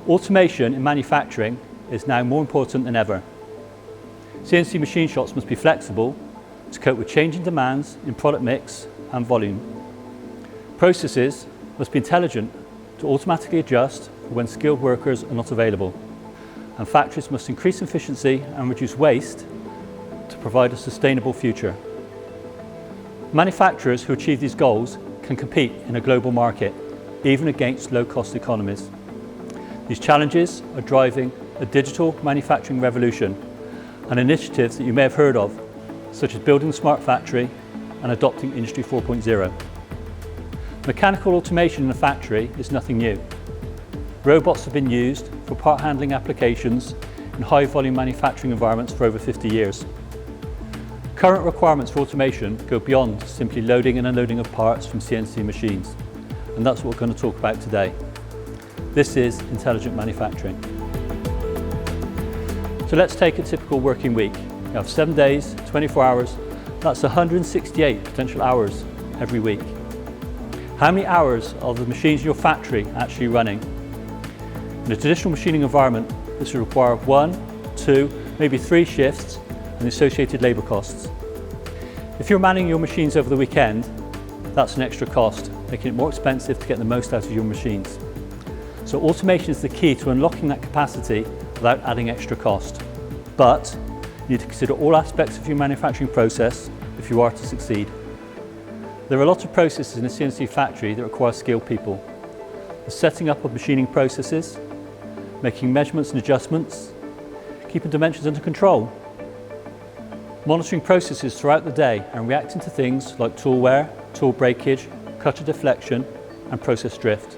Automation in manufacturing is now more important than ever. CNC machine shops must be flexible to cope with changing demands in product mix and volume. Processes must be intelligent to automatically adjust when skilled workers are not available. And factories must increase efficiency and reduce waste to provide a sustainable future. Manufacturers who achieve these goals can compete in a global market, even against low-cost economies. These challenges are driving a digital manufacturing revolution and initiatives that you may have heard of, such as building a smart factory and adopting Industry 4.0. Mechanical automation in a factory is nothing new. Robots have been used for part handling applications in high-volume manufacturing environments for over 50 years. Current requirements for automation go beyond simply loading and unloading of parts from CNC machines, and that's what we're going to talk about today. This is intelligent manufacturing. So let's take a typical working week. You have 7 days, 24 hours, that's 168 potential hours every week. How many hours are the machines in your factory actually running? In a traditional machining environment, this will require 1, 2, maybe 3 shifts and the associated labour costs. If you're manning your machines over the weekend, that's an extra cost, making it more expensive to get the most out of your machines. So automation is the key to unlocking that capacity without adding extra cost. But you need to consider all aspects of your manufacturing process if you are to succeed. There are a lot of processes in a CNC factory that require skilled people. The setting up of machining processes, making measurements and adjustments, keeping dimensions under control, monitoring processes throughout the day and reacting to things like tool wear, tool breakage, cutter deflection and process drift.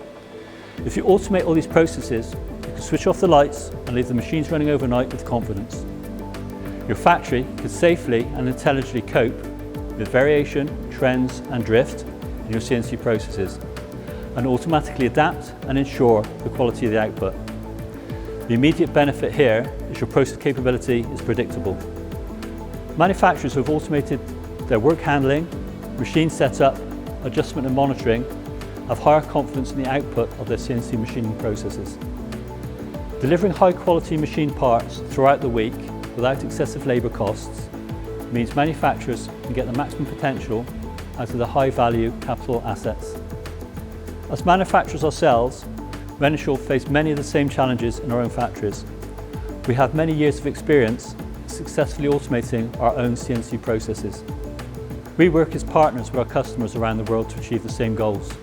If you automate all these processes, you can switch off the lights and leave the machines running overnight with confidence. Your factory can safely and intelligently cope with variation, trends and drift in your CNC processes and automatically adapt and ensure the quality of the output. The immediate benefit here is your process capability is predictable. Manufacturers who have automated their work handling, machine setup, adjustment and monitoring have higher confidence in the output of their CNC machining processes. Delivering high quality machine parts throughout the week without excessive labour costs means manufacturers can get the maximum potential out of the high value capital assets. As manufacturers ourselves, Renishaw face many of the same challenges in our own factories. We have many years of experience successfully automating our own CNC processes. We work as partners with our customers around the world to achieve the same goals.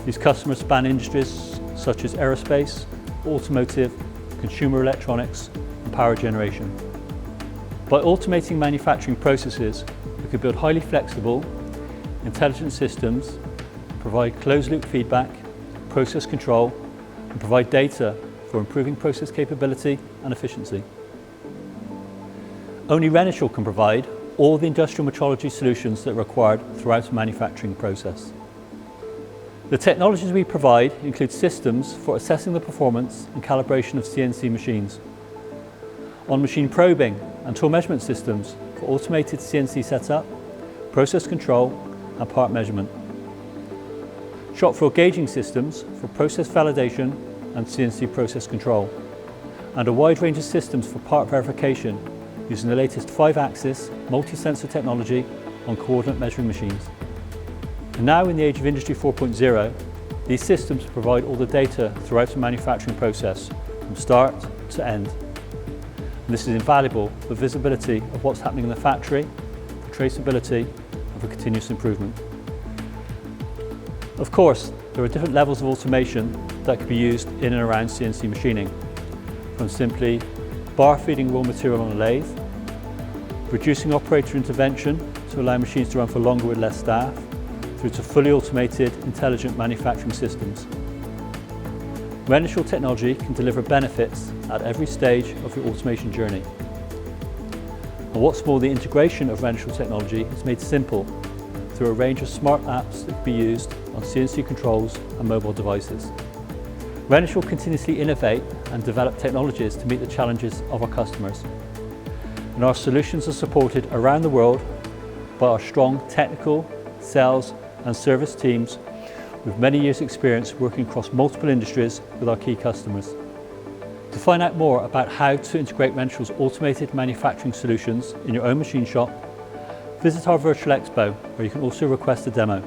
These customers span industries such as aerospace, automotive, consumer electronics and power generation. By automating manufacturing processes, we can build highly flexible, intelligent systems, provide closed-loop feedback, process control, and provide data for improving process capability and efficiency. Only Renishaw can provide all the industrial metrology solutions that are required throughout a manufacturing process. The technologies we provide include systems for assessing the performance and calibration of CNC machines, on-machine probing and tool measurement systems for automated CNC setup, process control and part measurement, shop floor gauging systems for process validation and CNC process control, and a wide range of systems for part verification using the latest 5-axis multi-sensor technology on coordinate measuring machines. And now in the age of Industry 4.0, these systems provide all the data throughout the manufacturing process from start to end. And this is invaluable for visibility of what's happening in the factory, for traceability and for continuous improvement. Of course, there are different levels of automation that can be used in and around CNC machining, from simply bar feeding raw material on a lathe, reducing operator intervention to allow machines to run for longer with less staff, through to fully automated, intelligent manufacturing systems. Renishaw technology can deliver benefits at every stage of your automation journey. And what's more, the integration of Renishaw technology is made simple through a range of smart apps that can be used on CNC controls and mobile devices. Renishaw continuously innovate and develop technologies to meet the challenges of our customers. And our solutions are supported around the world by our strong technical, sales and service teams with many years' experience working across multiple industries with our key customers. To find out more about how to integrate Renishaw's automated manufacturing solutions in your own machine shop, visit our virtual expo, where you can also request a demo.